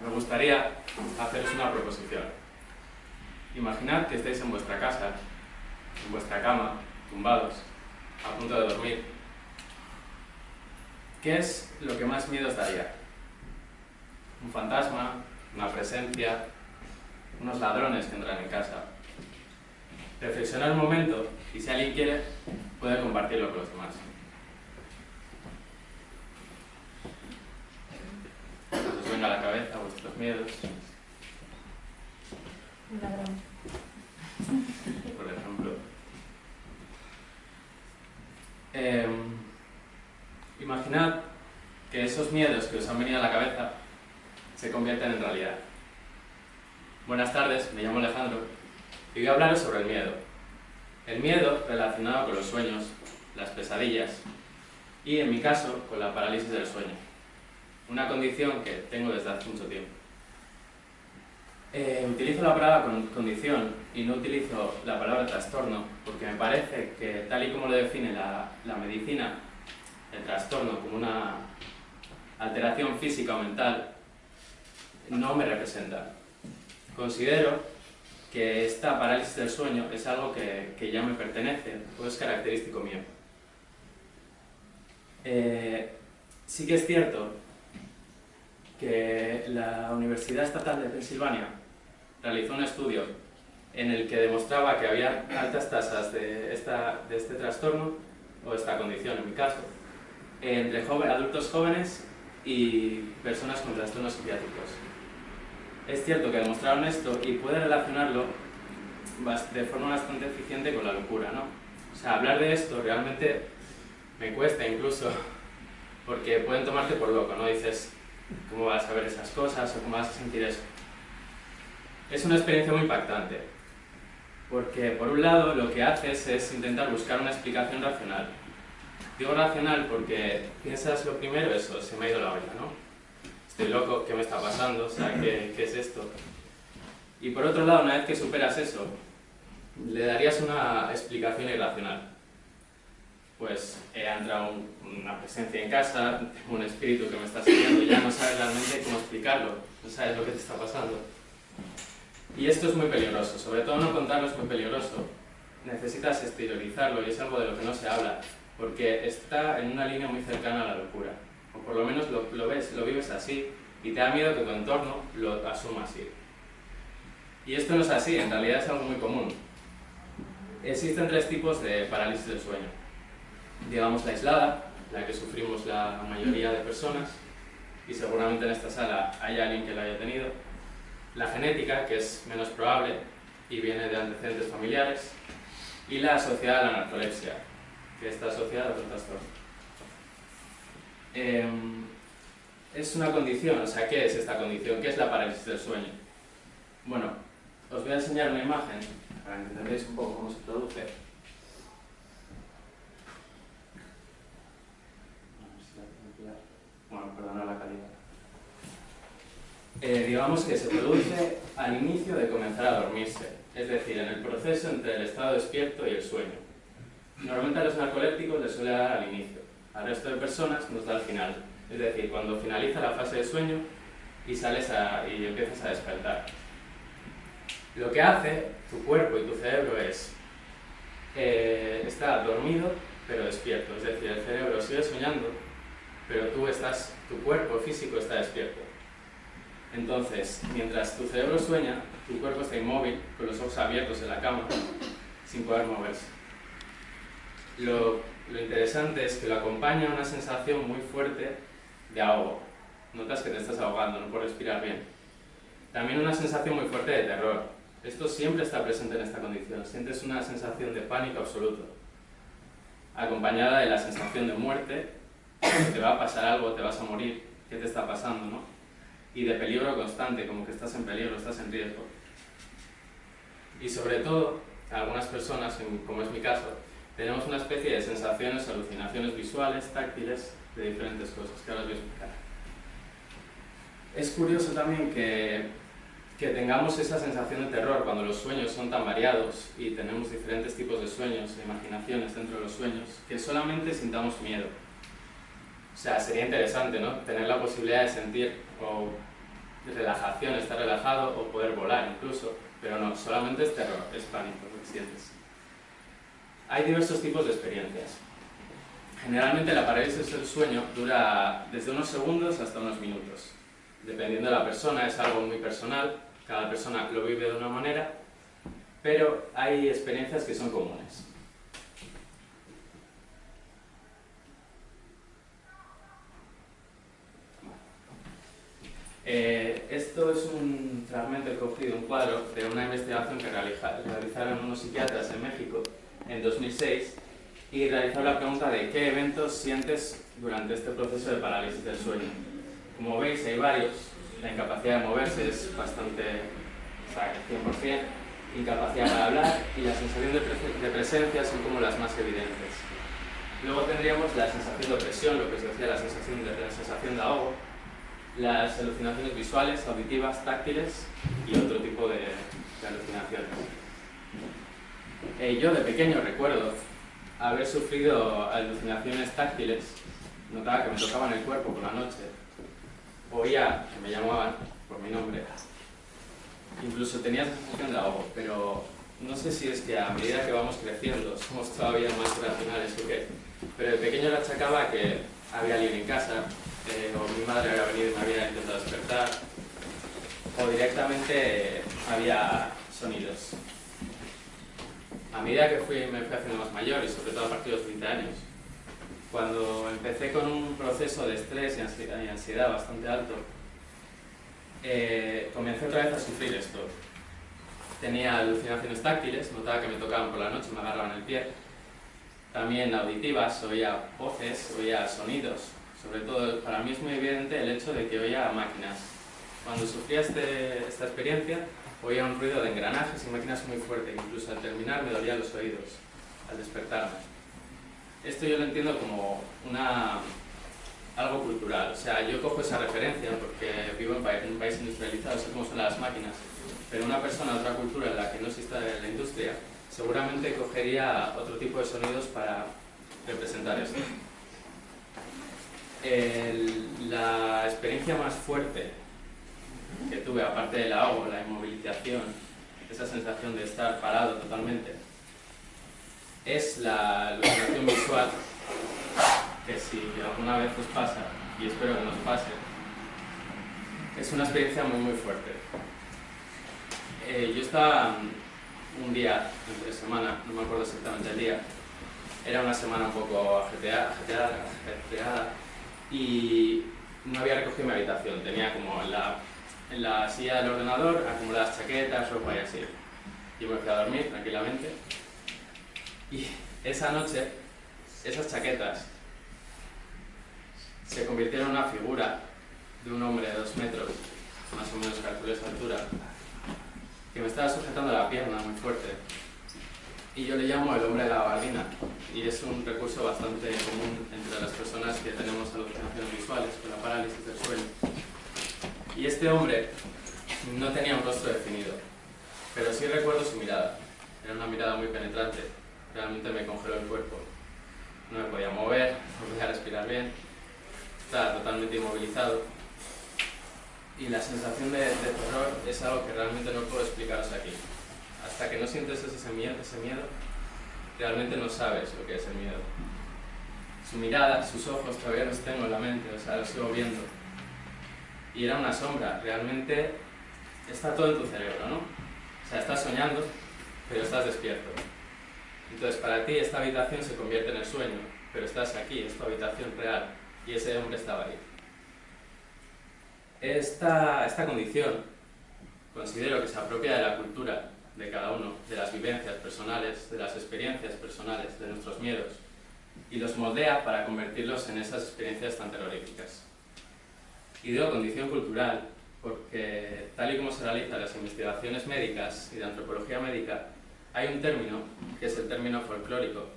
Me gustaría haceros una proposición. Imaginad que estáis en vuestra casa, en vuestra cama, tumbados, a punto de dormir. ¿Qué es lo que más miedo os daría? ¿Un fantasma? ¿Una presencia? ¿Unos ladrones que entran en casa? Reflexionad un momento y si alguien quiere, puede compartirlo con los demás. Cuando os venga a la cabeza vuestros miedos. Un ladrón. Por ejemplo. Imaginad que esos miedos que os han venido a la cabeza se convierten en realidad. Buenas tardes, me llamo Alejandro y voy a hablaros sobre el miedo. El miedo relacionado con los sueños, las pesadillas y, en mi caso, con la parálisis del sueño. Una condición que tengo desde hace mucho tiempo. Utilizo la palabra condición y no utilizo la palabra trastorno porque me parece que, tal y como lo define la medicina, el trastorno como una alteración física o mental no me representa. Considero que esta parálisis del sueño es algo que ya me pertenece o es característico mío. Sí que es cierto que la Universidad Estatal de Pensilvania realizó un estudio en el que demostraba que había altas tasas de este trastorno o esta condición, en mi caso, entre adultos jóvenes y personas con trastornos psiquiátricos. Es cierto que demostraron esto y puede relacionarlo de forma bastante eficiente con la locura, ¿no? O sea, hablar de esto realmente me cuesta incluso, porque pueden tomarte por loco, ¿no? Dices, ¿cómo vas a ver esas cosas o cómo vas a sentir eso? Es una experiencia muy impactante, porque por un lado lo que haces es intentar buscar una explicación racional. Digo racional porque piensas lo primero, eso, se me ha ido la olla, ¿no? Estoy loco, ¿qué me está pasando? O sea, ¿qué es esto? Y por otro lado, una vez que superas eso, le darías una explicación irracional. Pues ha entrado una presencia en casa, un espíritu que me está siguiendo y ya no sabes realmente cómo explicarlo, no sabes lo que te está pasando. Y esto es muy peligroso, sobre todo no contarlo es muy peligroso. Necesitas exteriorizarlo y es algo de lo que no se habla, porque está en una línea muy cercana a la locura. O por lo menos lo vives así y te da miedo que tu entorno lo asuma así. Y esto no es así, en realidad es algo muy común. Existen tres tipos de parálisis del sueño. Digamos la aislada, la que sufrimos la mayoría de personas, y seguramente en esta sala hay alguien que la haya tenido. La genética, que es menos probable y viene de antecedentes familiares. Y la asociada a la narcolepsia, que está asociada a otro trastorno. Es una condición, o sea, ¿qué es esta condición? ¿Qué es la parálisis del sueño? Bueno, os voy a enseñar una imagen para que entendáis un poco cómo se produce. Bueno, perdona la calidad. Digamos que se produce al inicio de comenzar a dormirse, es decir, en el proceso entre el estado despierto y el sueño. Normalmente a los narcolépticos les suele dar al inicio, al resto de personas nos da al final, es decir, cuando finaliza la fase de sueño y y empiezas a despertar. Lo que hace tu cuerpo y tu cerebro es estar dormido pero despierto, es decir, el cerebro sigue soñando, pero tu cuerpo físico está despierto. Entonces, mientras tu cerebro sueña, tu cuerpo está inmóvil, con los ojos abiertos en la cama, sin poder moverse. Lo interesante es que lo acompaña una sensación muy fuerte de ahogo. Notas que te estás ahogando, no puedes respirar bien. También una sensación muy fuerte de terror. Esto siempre está presente en esta condición. Sientes una sensación de pánico absoluto, acompañada de la sensación de muerte, que te va a pasar algo, te vas a morir, ¿qué te está pasando, no? Y de peligro constante, como que estás en peligro, estás en riesgo. Y sobre todo, algunas personas, como es mi caso, tenemos una especie de sensaciones, alucinaciones visuales, táctiles, de diferentes cosas, que ahora os voy a explicar. Es curioso también que tengamos esa sensación de terror cuando los sueños son tan variados y tenemos diferentes tipos de sueños e imaginaciones dentro de los sueños, que solamente sintamos miedo. O sea, sería interesante, ¿no? Tener la posibilidad de sentir o relajar relajación, estar relajado o poder volar incluso, pero no, solamente es terror, es pánico lo que sientes. Hay diversos tipos de experiencias. Generalmente la parálisis del sueño dura desde unos segundos hasta unos minutos. Dependiendo de la persona, es algo muy personal, cada persona lo vive de una manera, pero hay experiencias que son comunes. Esto es un fragmento que he cogido, un cuadro de una investigación que realizaron unos psiquiatras en México en 2006 y realizaron la pregunta de qué eventos sientes durante este proceso de parálisis del sueño. Como veis, hay varios. La incapacidad de moverse es bastante, o sea, 100%, incapacidad para hablar y la sensación de presencia son como las más evidentes. Luego tendríamos la sensación de opresión, lo que os decía, la sensación de ahogo, las alucinaciones visuales, auditivas, táctiles y otro tipo de alucinaciones. Yo de pequeño recuerdo haber sufrido alucinaciones táctiles, notaba que me tocaban el cuerpo por la noche, oía que me llamaban por mi nombre, incluso tenía sensación de ahogo, pero no sé si es que a medida que vamos creciendo somos todavía más irracionales o qué, pero de pequeño le achacaba que había alguien en casa, o mi madre había venido y me había intentado despertar, o directamente había sonidos. A medida que me fui haciendo más mayor, y sobre todo a partir de los 20 años, cuando empecé con un proceso de estrés y ansiedad bastante alto, comencé otra vez a sufrir esto. Tenía alucinaciones táctiles, notaba que me tocaban por la noche, me agarraban el pie. También auditivas, oía voces, oía sonidos. Sobre todo, para mí es muy evidente el hecho de que oía máquinas. Cuando sufría esta experiencia, oía un ruido de engranajes y máquinas muy fuerte. Incluso al terminar me dolían los oídos, al despertarme. Esto yo lo entiendo como algo cultural. O sea, yo cojo esa referencia porque vivo en un país industrializado, sé cómo son las máquinas. Pero una persona de otra cultura en la que no exista la industria, seguramente cogería otro tipo de sonidos para representar esto. La experiencia más fuerte que tuve, aparte del ahogo, la inmovilización, esa sensación de estar parado totalmente, es la alucinación visual, que si alguna vez os pasa, y espero que nos pase, es una experiencia muy muy fuerte. Yo estaba un día, entre semana, no me acuerdo exactamente el día, era una semana un poco ajetreada, y no había recogido mi habitación, tenía como en la silla del ordenador acumuladas chaquetas, ropa y así. Yo me fui a dormir tranquilamente y esa noche esas chaquetas se convirtieron en una figura de un hombre de 2 metros, más o menos calculé esa altura, que me estaba sujetando la pierna muy fuerte. Y yo le llamo el hombre de la gabardina, y es un recurso bastante común entre las personas que tenemos alucinaciones visuales con la parálisis del sueño. Y este hombre no tenía un rostro definido, pero sí recuerdo su mirada. Era una mirada muy penetrante, realmente me congeló el cuerpo. No me podía mover, no podía respirar bien, estaba totalmente inmovilizado. Y la sensación de terror es algo que realmente no puedo explicaros aquí. Hasta que no sientes ese miedo, realmente no sabes lo que es el miedo. Su mirada, sus ojos todavía los tengo en la mente, o sea, los sigo viendo. Y era una sombra, realmente está todo en tu cerebro, ¿no? O sea, estás soñando, pero estás despierto. Entonces, para ti esta habitación se convierte en el sueño, pero estás aquí, es tu habitación real, y ese hombre estaba ahí. Esta condición considero que se apropia de la cultura de cada uno, de las vivencias personales, de las experiencias personales, de nuestros miedos, y los moldea para convertirlos en esas experiencias tan terroríficas. Y digo condición cultural porque, tal y como se realizan las investigaciones médicas y de antropología médica, hay un término, que es el término folclórico,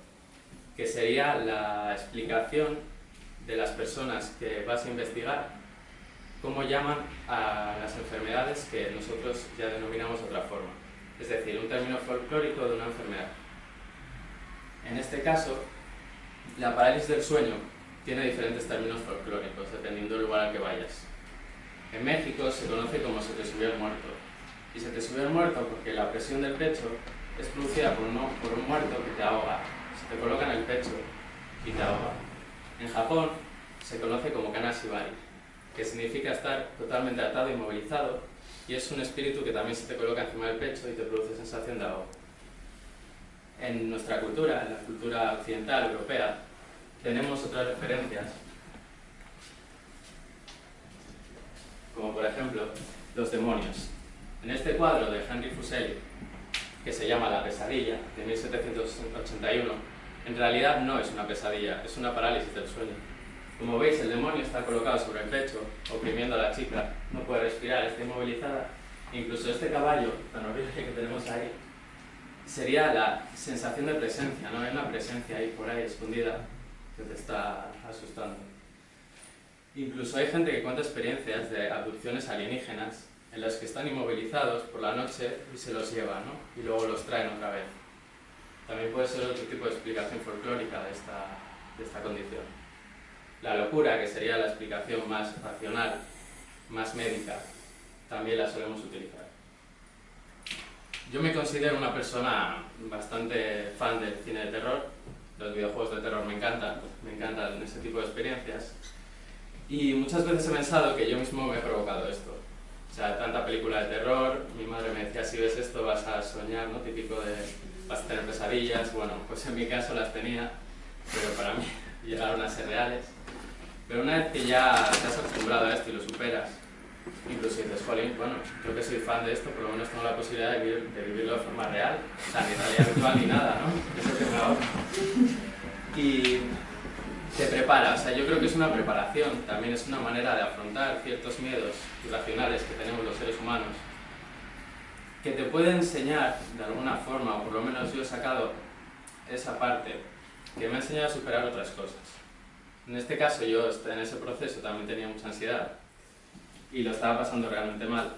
que sería la explicación de las personas que vas a investigar, cómo llaman a las enfermedades que nosotros ya denominamos de otra forma. Es decir, un término folclórico de una enfermedad. En este caso, la parálisis del sueño tiene diferentes términos folclóricos, dependiendo del lugar al que vayas. En México se conoce como se te subió el muerto. Y se te subió el muerto porque la presión del pecho es producida por un muerto que te ahoga. Se te coloca en el pecho y te ahoga. En Japón se conoce como kanashibari, que significa estar totalmente atado y inmovilizado, y es un espíritu que también se te coloca encima del pecho y te produce sensación de ahogo. En nuestra cultura, en la cultura occidental, europea, tenemos otras referencias, como por ejemplo los demonios. En este cuadro de Henry Fuseli, que se llama La pesadilla, de 1781, en realidad no es una pesadilla, es una parálisis del sueño. Como veis, el demonio está colocado sobre el pecho, oprimiendo a la chica, no puede respirar, está inmovilizada. Incluso este caballo, tan horrible que tenemos ahí, sería la sensación de presencia, ¿no? Hay una presencia ahí por ahí escondida que te está asustando. Incluso hay gente que cuenta experiencias de abducciones alienígenas en las que están inmovilizados por la noche y se los llevan, ¿no? Y luego los traen otra vez. También puede ser otro tipo de explicación folclórica de esta condición. La locura, que sería la explicación más racional, más médica, también la solemos utilizar. Yo me considero una persona bastante fan del cine de terror. Los videojuegos de terror me encantan ese tipo de experiencias. Y muchas veces he pensado que yo mismo me he provocado esto. O sea, tanta película de terror, mi madre me decía, si ves esto vas a soñar, ¿no? Típico de, vas a tener pesadillas. Bueno, pues en mi caso las tenía, pero para mí llegaron a ser reales. Pero una vez que ya te has acostumbrado a esto y lo superas, incluso dices, jolín, bueno, yo que soy fan de esto, por lo menos tengo la posibilidad de vivirlo de forma real. O sea, ni realidad virtual ni nada, ¿no? Eso tengo ahora. Y te prepara, o sea, yo creo que es una preparación, también es una manera de afrontar ciertos miedos irracionales que tenemos los seres humanos, que te puede enseñar de alguna forma, o por lo menos yo he sacado esa parte, que me ha enseñado a superar otras cosas. En este caso yo en ese proceso también tenía mucha ansiedad y lo estaba pasando realmente mal,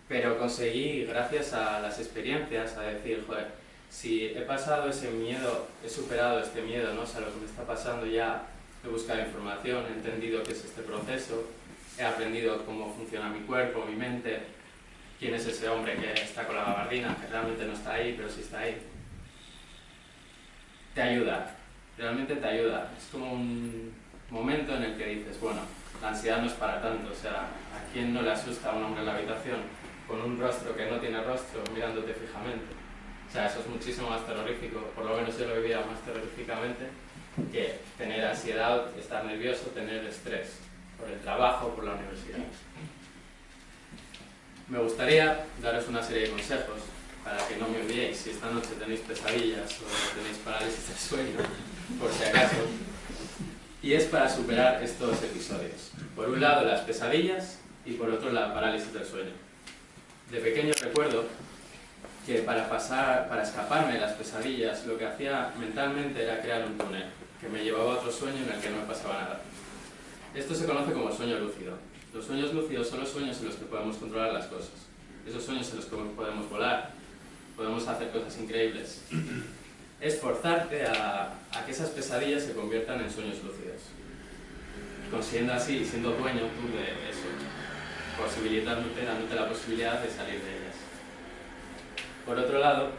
pero conseguí, gracias a las experiencias, a decir, joder, si he pasado ese miedo, he superado este miedo, ¿no? O sea, lo que me está pasando ya, he buscado información, he entendido qué es este proceso, he aprendido cómo funciona mi cuerpo, mi mente, quién es ese hombre que está con la gabardina, que realmente no está ahí, pero sí está ahí. Te ayuda, realmente te ayuda. Es como un momento en el que dices, bueno, la ansiedad no es para tanto, o sea, ¿a quién no le asusta a un hombre en la habitación con un rostro que no tiene rostro mirándote fijamente? O sea, eso es muchísimo más terrorífico, por lo menos yo lo vivía más terroríficamente que tener ansiedad, estar nervioso, tener estrés por el trabajo, por la universidad. Me gustaría daros una serie de consejos para que no me odiéis si esta noche tenéis pesadillas o tenéis parálisis del sueño, por si acaso. Y es para superar estos episodios. Por un lado las pesadillas y por otro la parálisis del sueño. De pequeño recuerdo que para escaparme de las pesadillas lo que hacía mentalmente era crear un túnel que me llevaba a otro sueño en el que no me pasaba nada. Esto se conoce como sueño lúcido. Los sueños lúcidos son los sueños en los que podemos controlar las cosas. Esos sueños en los que podemos volar, podemos hacer cosas increíbles. Es forzarte a que esas pesadillas se conviertan en sueños lúcidos, consiguiendo así, siendo dueño tú de eso, dándote la posibilidad de salir de ellas. Por otro lado,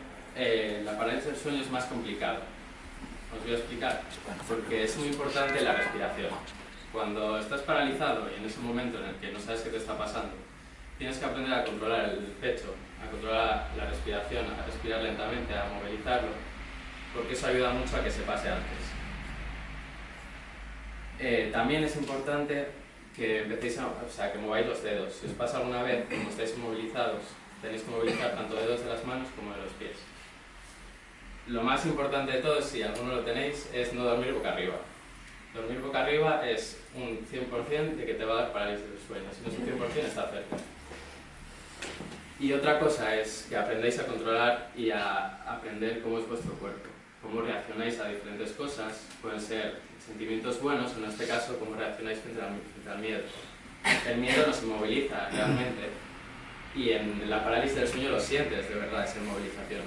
la parálisis del sueño es más complicado. Os voy a explicar, porque es muy importante la respiración. Cuando estás paralizado y en ese momento en el que no sabes qué te está pasando, tienes que aprender a controlar el pecho, a controlar la respiración, a respirar lentamente, a movilizarlo, porque eso ayuda mucho a que se pase antes. También es importante que empecéis que mováis los dedos. Si os pasa alguna vez, como estáis inmovilizados, tenéis que movilizar tanto dedos de las manos como de los pies. Lo más importante de todo, si alguno lo tenéis, es no dormir boca arriba. Dormir boca arriba es un 100% de que te va a dar parálisis del sueño. Si no es un 100%, está cerca. Y otra cosa es que aprendáis a controlar y a aprender cómo es vuestro cuerpo, cómo reaccionáis a diferentes cosas. Pueden ser sentimientos buenos, o en este caso, cómo reaccionáis frente al miedo. El miedo nos inmoviliza realmente, y en la parálisis del sueño lo sientes de verdad, esa inmovilización.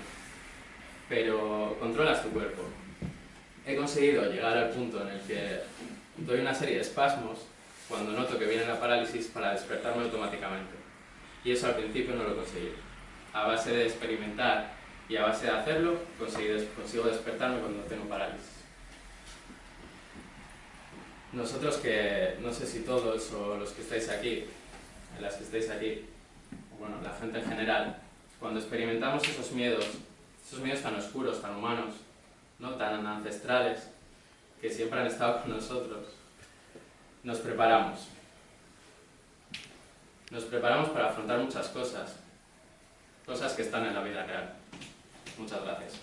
Pero controlas tu cuerpo. He conseguido llegar al punto en el que doy una serie de espasmos cuando noto que viene la parálisis, para despertarme automáticamente. Y eso al principio no lo conseguí. A base de experimentar y a base de hacerlo, consigo despertarme cuando tengo parálisis. Nosotros que, no sé si todos o los que estáis aquí, las que estáis aquí, bueno, la gente en general, cuando experimentamos esos miedos tan oscuros, tan humanos, ¿no? Tan ancestrales, que siempre han estado con nosotros, nos preparamos. Nos preparamos para afrontar muchas cosas que están en la vida real. Muchas gracias.